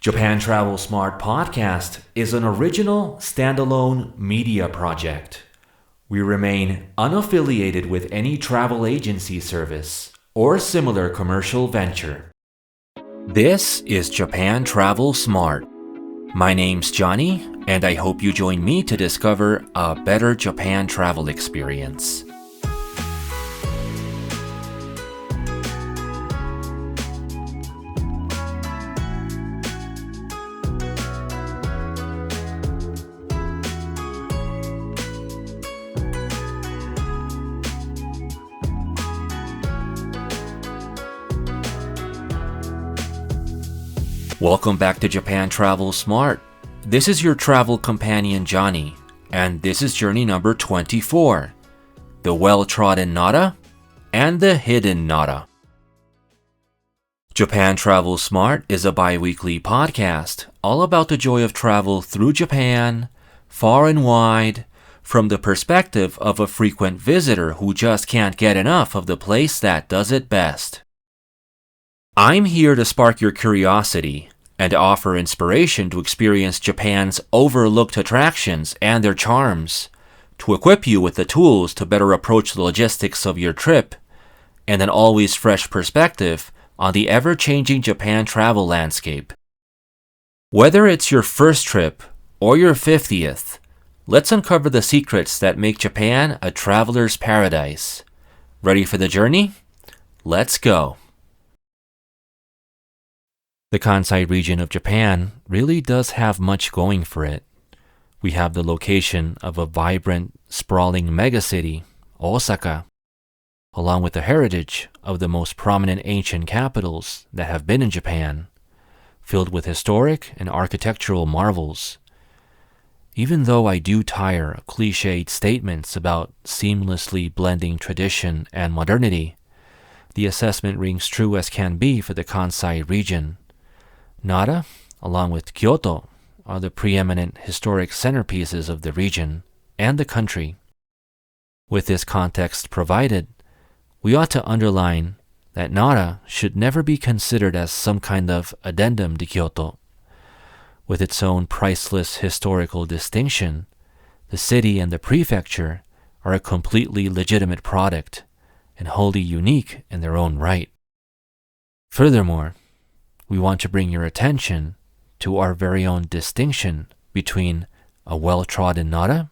Japan Travel Smart Podcast is an original standalone media project. We remain unaffiliated with any travel agency service or similar commercial venture. This is Japan Travel Smart. My name's Johnny, and I hope you join me to discover a better Japan travel experience. Welcome back to Japan Travel Smart. This is your travel companion Johnny, and this is journey number 24, the well-trodden Nara and the hidden Nara. Japan Travel Smart is a bi-weekly podcast all about the joy of travel through Japan, far and wide, from the perspective of a frequent visitor who just can't get enough of the place that does it best. I'm here to spark your curiosity and offer inspiration to experience Japan's overlooked attractions and their charms, to equip you with the tools to better approach the logistics of your trip, and an always fresh perspective on the ever-changing Japan travel landscape. Whether it's your first trip or your 50th, let's uncover the secrets that make Japan a traveler's paradise. Ready for the journey? Let's go! The Kansai region of Japan really does have much going for it. We have the location of a vibrant, sprawling megacity, Osaka, along with the heritage of the most prominent ancient capitals that have been in Japan, filled with historic and architectural marvels. Even though I do tire of cliched statements about seamlessly blending tradition and modernity, the assessment rings true as can be for the Kansai region. Nara, along with Kyoto, are the preeminent historic centerpieces of the region and the country. With this context provided, we ought to underline that Nara should never be considered as some kind of addendum to Kyoto. With its own priceless historical distinction, the city and the prefecture are a completely legitimate product and wholly unique in their own right. Furthermore, we want to bring your attention to our very own distinction between a well-trodden Nara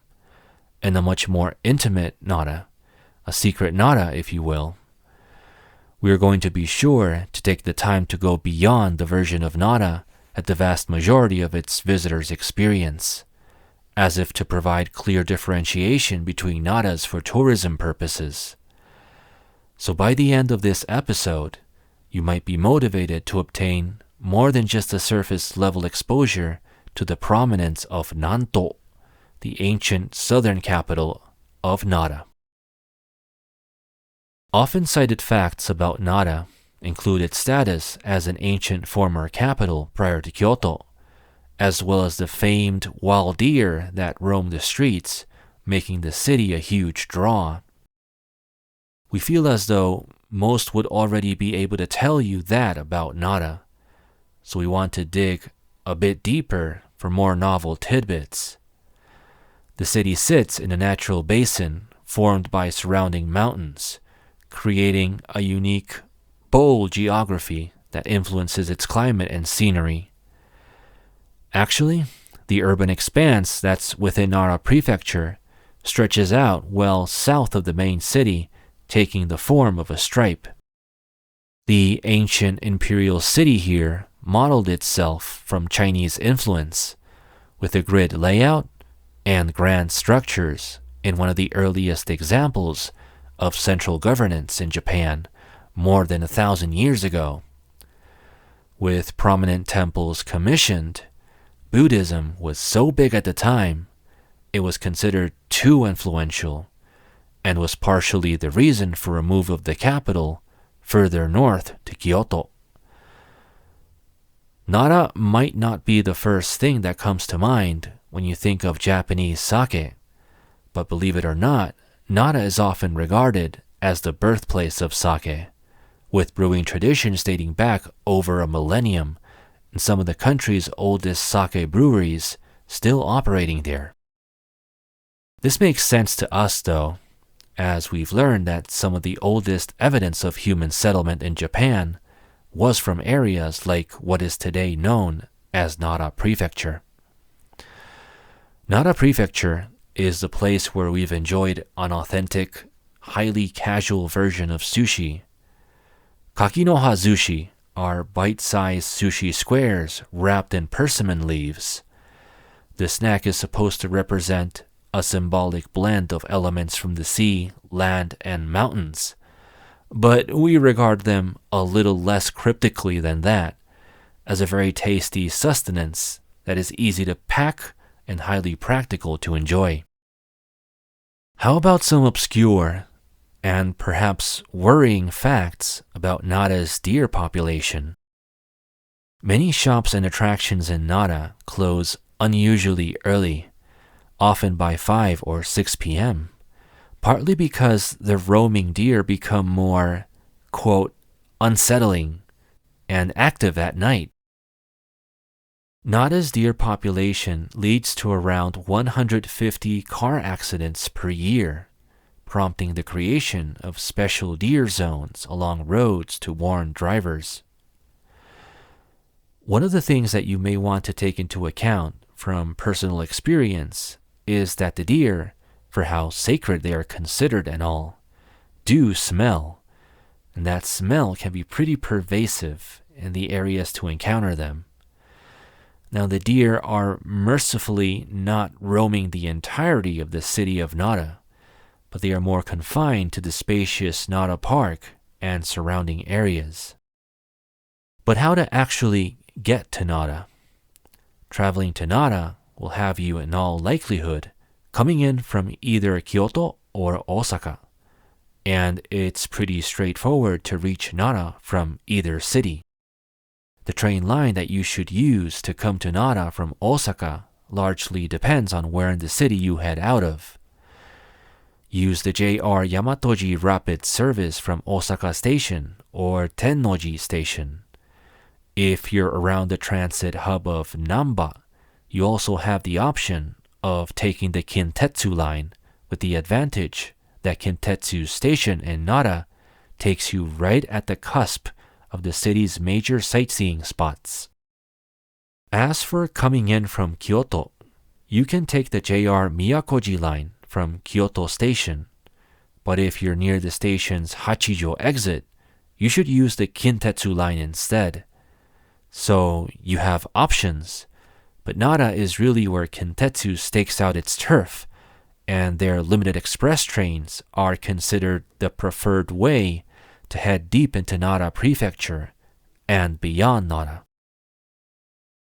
and a much more intimate Nara, a secret Nara, if you will. We are going to be sure to take the time to go beyond the version of Nara that the vast majority of its visitors experience, as if to provide clear differentiation between Naras for tourism purposes. So by the end of this episode, you might be motivated to obtain more than just a surface-level exposure to the prominence of Nanto, the ancient southern capital of Nara. Often cited facts about Nara include its status as an ancient former capital prior to Kyoto, as well as the famed wild deer that roam the streets, making the city a huge draw. We feel as though most would already be able to tell you that about Nara, so we want to dig a bit deeper for more novel tidbits. The city sits in a natural basin formed by surrounding mountains, creating a unique bowl geography that influences its climate and scenery. Actually, the urban expanse that's within Nara Prefecture stretches out well south of the main city, taking the form of a stripe. The ancient imperial city here modeled itself from Chinese influence, with a grid layout and grand structures in one of the earliest examples of central governance in Japan more than 1,000 years ago. With prominent temples commissioned, Buddhism was so big at the time, it was considered too influential, and was partially the reason for a move of the capital further north to Kyoto. Nara might not be the first thing that comes to mind when you think of Japanese sake, but believe it or not, Nara is often regarded as the birthplace of sake, with brewing traditions dating back over a millennium and some of the country's oldest sake breweries still operating there. This makes sense to us though, as we've learned that some of the oldest evidence of human settlement in Japan was from areas like what is today known as Nara Prefecture. Nara Prefecture is the place where we've enjoyed an authentic, highly casual version of sushi. Kakinoha sushi are bite-sized sushi squares wrapped in persimmon leaves. The snack is supposed to represent a symbolic blend of elements from the sea, land, and mountains, but we regard them a little less cryptically than that, as a very tasty sustenance that is easy to pack and highly practical to enjoy. How about some obscure and perhaps worrying facts about Nara's deer population? Many shops and attractions in Nara close unusually early, often by 5 or 6 p.m., partly because the roaming deer become more, quote, unsettling and active at night. Nara's deer population leads to around 150 car accidents per year, prompting the creation of special deer zones along roads to warn drivers. One of the things that you may want to take into account from personal experience is that the deer, for how sacred they are considered and all, do smell, and that smell can be pretty pervasive in the areas to encounter them. Now, the deer are mercifully not roaming the entirety of the city of Nara, but they are more confined to the spacious Nara Park and surrounding areas. But how to actually get to Nara? Traveling to Nara will have you, in all likelihood, coming in from either Kyoto or Osaka, and it's pretty straightforward to reach Nara from either city. The train line that you should use to come to Nara from Osaka largely depends on where in the city you head out of. Use the JR Yamatoji Rapid service from Osaka Station or Tennoji Station. If you're around the transit hub of Namba, you also have the option of taking the Kintetsu line, with the advantage that Kintetsu Station in Nara takes you right at the cusp of the city's major sightseeing spots. As for coming in from Kyoto, you can take the JR Miyakoji line from Kyoto Station, but if you're near the station's Hachijo exit, you should use the Kintetsu line instead. So you have options, but Nara is really where Kintetsu stakes out its turf, and their limited express trains are considered the preferred way to head deep into Nara Prefecture and beyond Nara.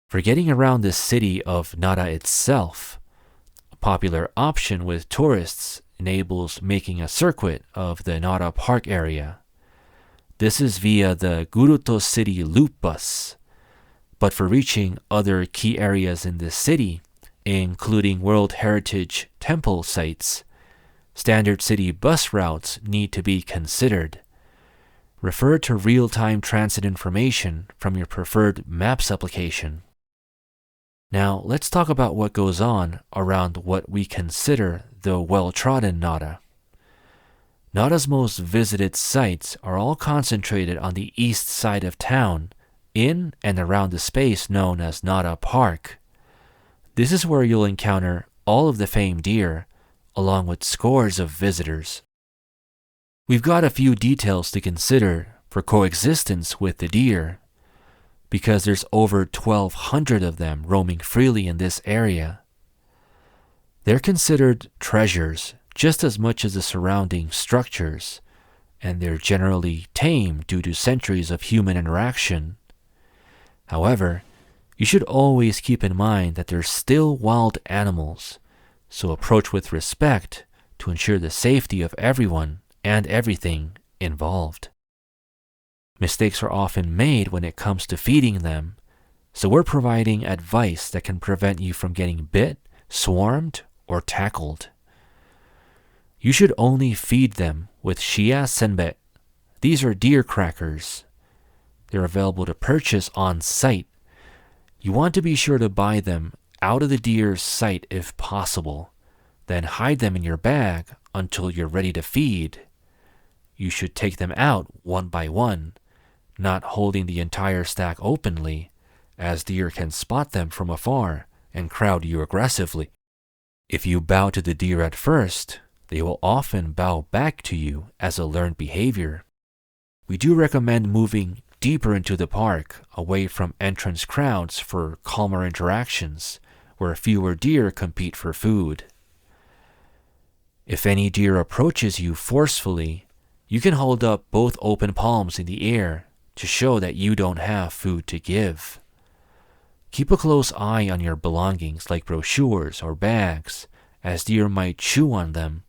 For getting around the city of Nara itself, a popular option with tourists enables making a circuit of the Nara Park area. This is via the Guruto City Loop Bus. But for reaching other key areas in the city, including World Heritage Temple sites, standard city bus routes need to be considered. Refer to real-time transit information from your preferred Maps application. Now, let's talk about what goes on around what we consider the well-trodden Nara. Nara's most visited sites are all concentrated on the east side of town, in and around the space known as Nara Park. This is where you'll encounter all of the famed deer, along with scores of visitors. We've got a few details to consider for coexistence with the deer, because there's over 1,200 of them roaming freely in this area. They're considered treasures just as much as the surrounding structures, and they're generally tame due to centuries of human interaction. However, you should always keep in mind that they're still wild animals, so approach with respect to ensure the safety of everyone and everything involved. Mistakes are often made when it comes to feeding them, so we're providing advice that can prevent you from getting bit, swarmed, or tackled. You should only feed them with shiya senbei. These are deer crackers. They're available to purchase on site, You want to be sure to buy them out of the deer's sight if possible, then hide them in your bag until you're ready to feed. You should take them out one by one, not holding the entire stack openly, as deer can spot them from afar and crowd you aggressively. If you bow to the deer at first, they will often bow back to you as a learned behavior. We do recommend moving deeper into the park, away from entrance crowds for calmer interactions, where fewer deer compete for food. If any deer approaches you forcefully, you can hold up both open palms in the air to show that you don't have food to give. Keep a close eye on your belongings like brochures or bags, as deer might chew on them,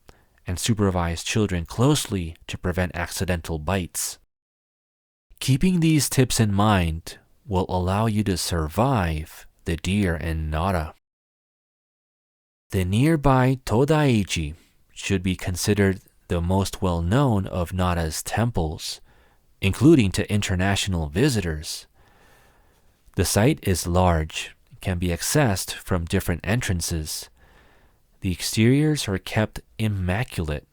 and supervise children closely to prevent accidental bites. Keeping these tips in mind will allow you to survive the deer in Nara. The nearby Todaiji should be considered the most well-known of Nara's temples, including to international visitors. The site is large and can be accessed from different entrances. The exteriors are kept immaculate,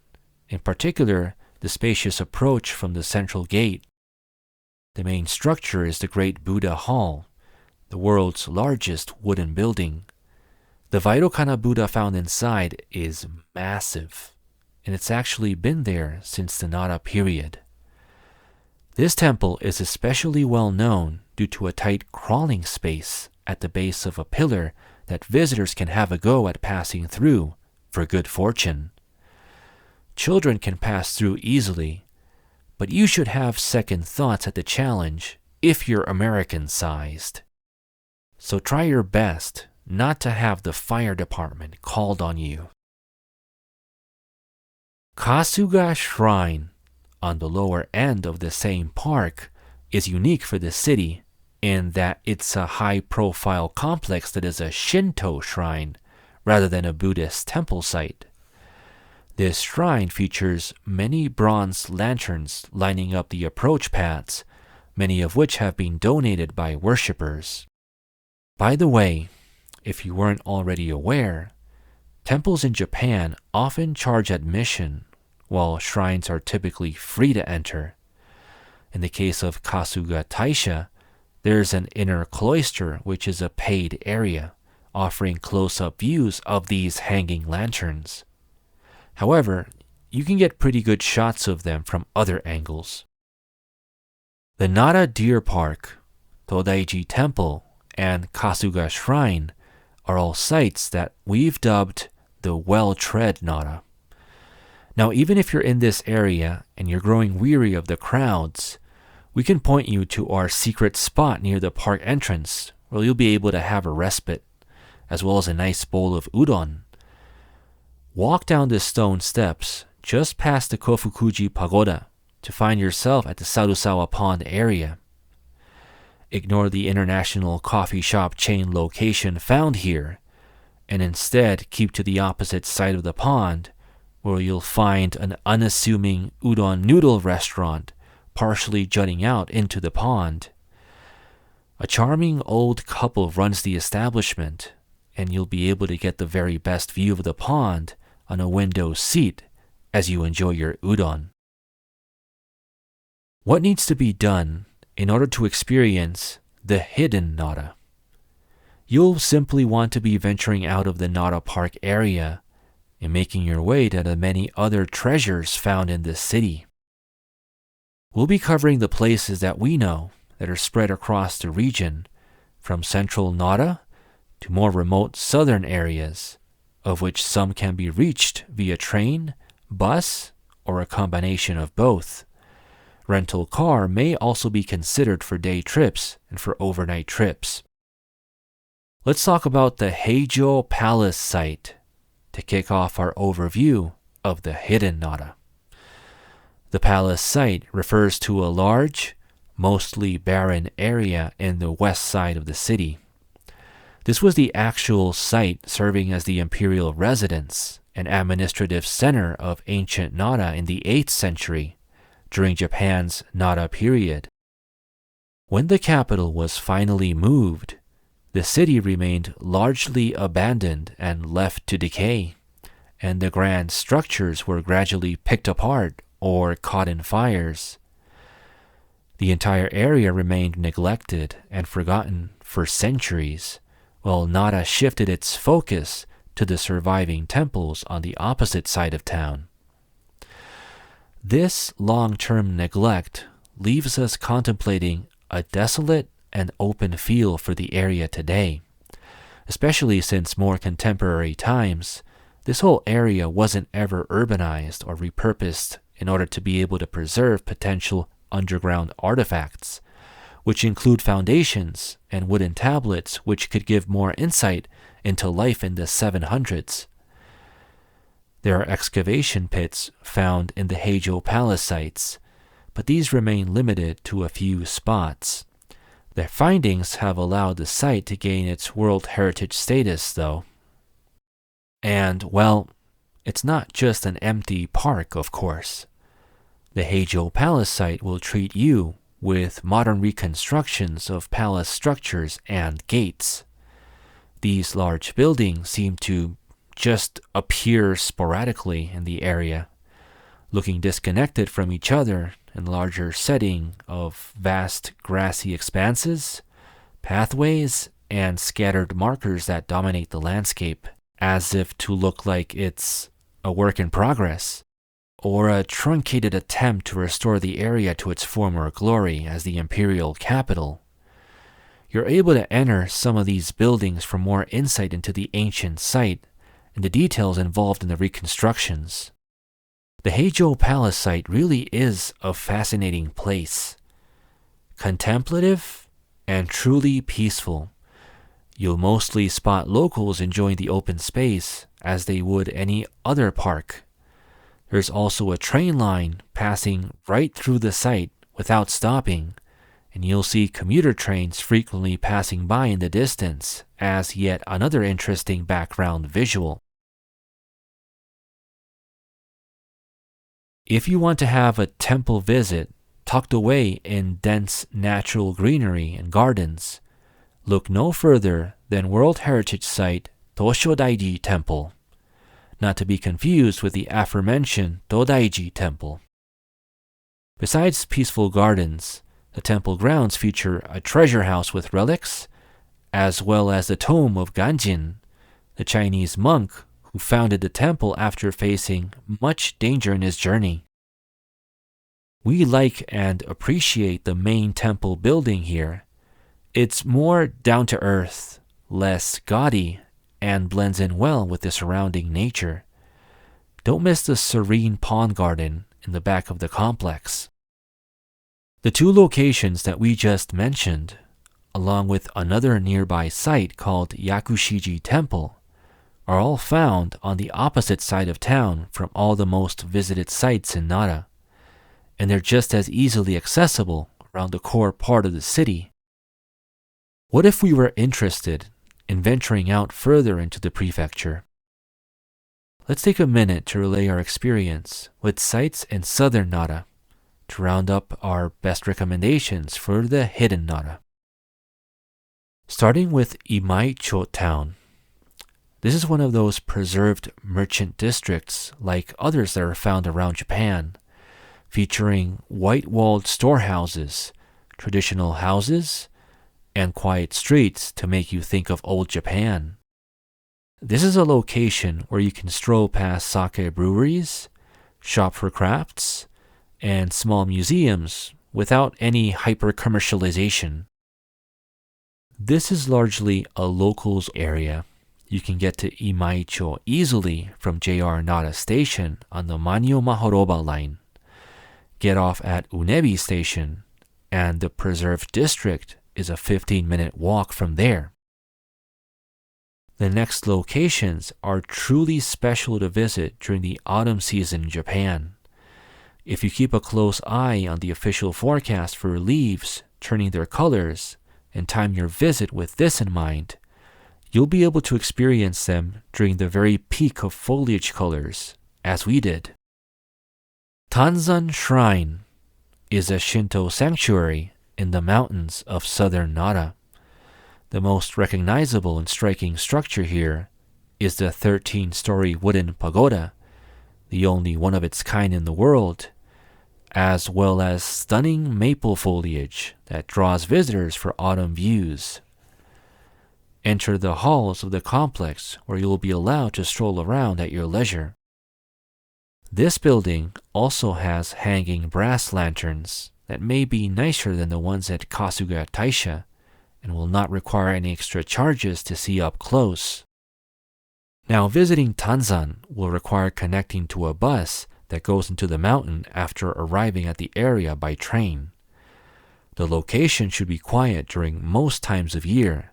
in particular the spacious approach from the central gate. The main structure is the Great Buddha Hall, the world's largest wooden building. The Vairocana Buddha found inside is massive, and it's actually been there since the Nara period. This temple is especially well known due to a tight crawling space at the base of a pillar that visitors can have a go at passing through for good fortune. Children can pass through easily, but you should have second thoughts at the challenge if you're American-sized. So try your best not to have the fire department called on you. Kasuga Shrine, on the lower end of the same park, is unique for the city in that it's a high-profile complex that is a Shinto shrine rather than a Buddhist temple site. This shrine features many bronze lanterns lining up the approach paths, many of which have been donated by worshippers. By the way, if you weren't already aware, temples in Japan often charge admission, while shrines are typically free to enter. In the case of Kasuga Taisha, there's an inner cloister which is a paid area, offering close-up views of these hanging lanterns. However, you can get pretty good shots of them from other angles. The Nara Deer Park, Todaiji Temple, and Kasuga Shrine are all sites that we've dubbed the well-trodden Nara. Now, even if you're in this area and you're growing weary of the crowds, we can point you to our secret spot near the park entrance where you'll be able to have a respite, as well as a nice bowl of udon. Walk down the stone steps just past the Kofukuji Pagoda to find yourself at the Sarusawa Pond area. Ignore the international coffee shop chain location found here, and instead keep to the opposite side of the pond, where you'll find an unassuming udon noodle restaurant partially jutting out into the pond. A charming old couple runs the establishment, and you'll be able to get the very best view of the pond on a window seat as you enjoy your udon. What needs to be done in order to experience the hidden Nara? You'll simply want to be venturing out of the Nara Park area and making your way to the many other treasures found in this city. We'll be covering the places that we know that are spread across the region, from central Nara to more remote southern areas, of which some can be reached via train, bus, or a combination of both. Rental car may also be considered for day trips and for overnight trips. Let's talk about the Heijo Palace site to kick off our overview of the hidden Nara. The palace site refers to a large, mostly barren area in the west side of the city. This was the actual site serving as the imperial residence and administrative center of ancient Nara in the 8th century, during Japan's Nara period. When the capital was finally moved, The city remained largely abandoned and left to decay, and the grand structures were gradually picked apart or caught in fires. The entire area remained neglected and forgotten for centuries, while Nara shifted its focus to the surviving temples on the opposite side of town. This long-term neglect leaves us contemplating a desolate and open feel for the area today, especially since more contemporary times, this whole area wasn't ever urbanized or repurposed in order to be able to preserve potential underground artifacts, which include foundations and wooden tablets which could give more insight into life in the 700s. There are excavation pits found in the Heijo palace sites, but these remain limited to a few spots. Their findings have allowed the site to gain its World Heritage status, though. And, well, it's not just an empty park, of course. The Heijo palace site will treat you with modern reconstructions of palace structures and gates. These large buildings seem to just appear sporadically in the area, looking disconnected from each other in the larger setting of vast grassy expanses, pathways, and scattered markers that dominate the landscape, as if to look like it's a work in progress, or a truncated attempt to restore the area to its former glory as the imperial capital. You're able to enter some of these buildings for more insight into the ancient site and the details involved in the reconstructions. The Heijo Palace site really is a fascinating place. Contemplative and truly peaceful. You'll mostly spot locals enjoying the open space as they would any other park. There's also a train line passing right through the site without stopping, and you'll see commuter trains frequently passing by in the distance as yet another interesting background visual. If you want to have a temple visit tucked away in dense natural greenery and gardens, look no further than World Heritage Site Toshodaiji Temple, not to be confused with the aforementioned Todaiji Temple. Besides peaceful gardens, the temple grounds feature a treasure house with relics, as well as the tomb of Ganjin, the Chinese monk who founded the temple after facing much danger in his journey. We like and appreciate the main temple building here. It's more down-to-earth, less gaudy, and blends in well with the surrounding nature. Don't miss the serene pond garden in the back of the complex. The two locations that we just mentioned, along with another nearby site called Yakushiji Temple, are all found on the opposite side of town from all the most visited sites in Nara, and they're just as easily accessible around the core part of the city. What if we were interested in venturing out further into the prefecture? Let's take a minute to relay our experience with sites in southern Nara to round up our best recommendations for the hidden Nara. Starting with Imaicho town. This is one of those preserved merchant districts like others that are found around Japan, featuring white-walled storehouses, traditional houses, and quiet streets to make you think of old Japan. This is a location where you can stroll past sake breweries, shop for crafts, and small museums without any hyper-commercialization. This is largely a locals area. You can get to Imaicho easily from JR Nara Station on the Manyo Mahoroba line. Get off at Unebi Station, and the preserved district is a 15-minute walk from there. The next locations are truly special to visit during the autumn season in Japan. If you keep a close eye on the official forecast for leaves turning their colors and time your visit with this in mind, you'll be able to experience them during the very peak of foliage colors, as we did. Tanzan Shrine is a Shinto sanctuary in the mountains of southern Nara. The most recognizable and striking structure here is the 13-story wooden pagoda, the only one of its kind in the world, as well as stunning maple foliage that draws visitors for autumn views. Enter the halls of the complex where you will be allowed to stroll around at your leisure. This building also has hanging brass lanterns that may be nicer than the ones at Kasuga Taisha and will not require any extra charges to see up close. Now, visiting Tanzan will require connecting to a bus that goes into the mountain after arriving at the area by train. The location should be quiet during most times of year,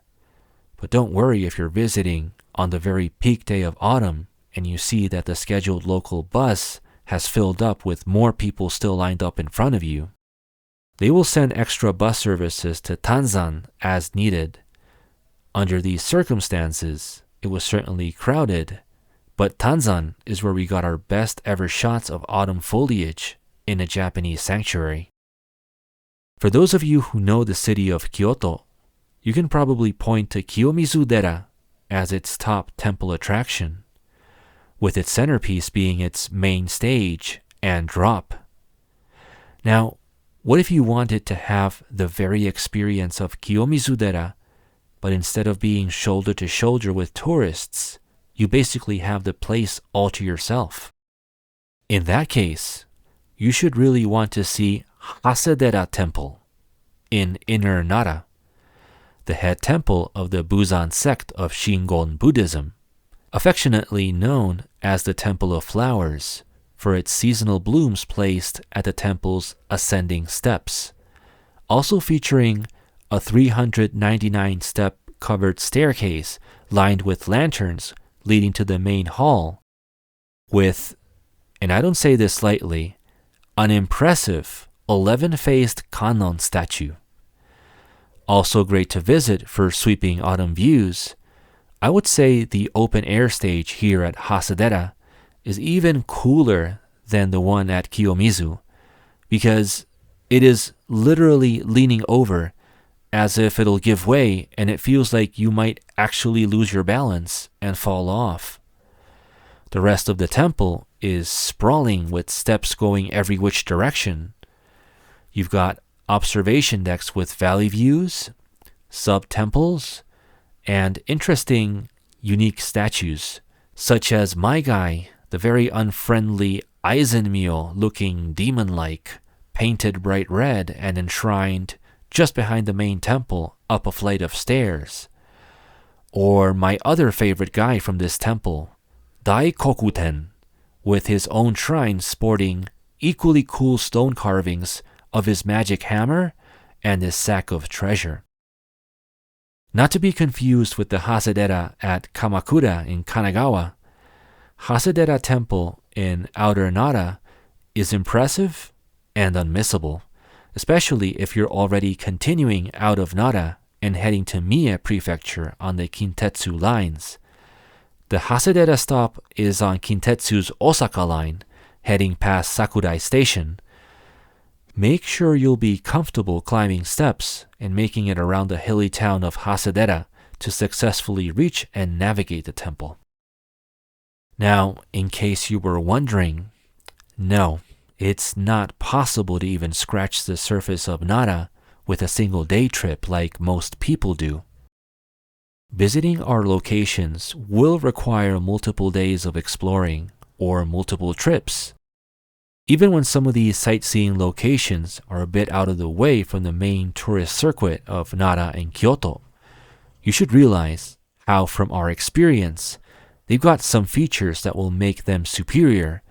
but don't worry if you're visiting on the very peak day of autumn and you see that the scheduled local bus has filled up with more people still lined up in front of you. They will send extra bus services to Tanzan as needed. Under these circumstances, it was certainly crowded, but Tanzan is where we got our best ever shots of autumn foliage in a Japanese sanctuary. For those of you who know the city of Kyoto, you can probably point to Kiyomizu-dera as its top temple attraction, with its centerpiece being its main stage and drop. Now, what if you wanted to have the very experience of Kiyomizu-dera, but instead of being shoulder to shoulder with tourists, you basically have the place all to yourself? In that case, you should really want to see Hasedera Temple in Inner Nara, the head temple of the Buzan sect of Shingon Buddhism, affectionately known as the Temple of Flowers for its seasonal blooms placed at the temple's ascending steps, also featuring a 399-step covered staircase lined with lanterns leading to the main hall with, and I don't say this lightly, an impressive 11-faced Kannon statue. Also great to visit for sweeping autumn views, I would say the open-air stage here at Hasedera is even cooler than the one at Kiyomizu because it is literally leaning over as if it'll give way, and it feels like you might actually lose your balance and fall off. The rest of the temple is sprawling with steps going every which direction. You've got observation decks with valley views, sub-temples, and interesting, unique statues, such as my guy, the very unfriendly Aizenmyo-looking demon-like, painted bright red and enshrined just behind the main temple up a flight of stairs. Or my other favorite guy from this temple, Daikokuten, with his own shrine sporting equally cool stone carvings of his magic hammer and his sack of treasure. Not to be confused with the Hasedera at Kamakura in Kanagawa, Hasedera Temple in Outer Nara is impressive and unmissable, especially if you're already continuing out of Nara and heading to Mie Prefecture on the Kintetsu lines. The Hasedera stop is on Kintetsu's Osaka line, heading past Sakurai Station. Make sure you'll be comfortable climbing steps and making it around the hilly town of Hasedera to successfully reach and navigate the temple. Now, in case you were wondering, no, it's not possible to even scratch the surface of Nara with a single day trip like most people do. Visiting our locations will require multiple days of exploring or multiple trips. Even when some of these sightseeing locations are a bit out of the way from the main tourist circuit of Nara and Kyoto, you should realize how, from our experience, they've got some features that will make them superior,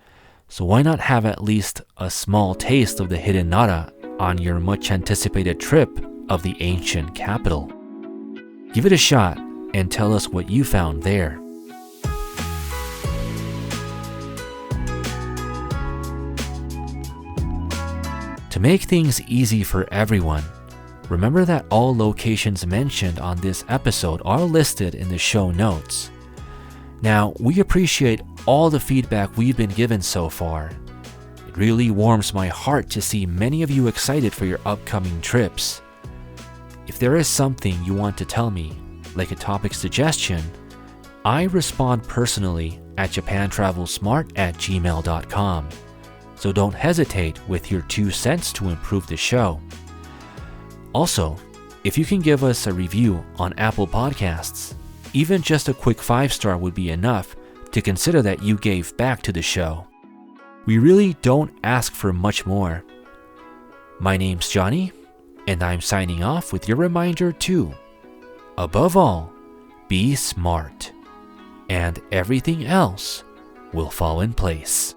so why not have at least a small taste of the hidden Nara on your much-anticipated trip of the ancient capital? Give it a shot and tell us what you found there. To make things easy for everyone, remember that all locations mentioned on this episode are listed in the show notes. Now, we appreciate all the feedback we've been given so far. It really warms my heart to see many of you excited for your upcoming trips. If there is something you want to tell me, like a topic suggestion, I respond personally at japantravelsmart@gmail.com. So don't hesitate with your 2 cents to improve the show. Also, if you can give us a review on Apple Podcasts, even just a quick 5-star would be enough to consider that you gave back to the show. We really don't ask for much more. My name's Johnny, and I'm signing off with your reminder to, above all, be smart, and everything else will fall in place.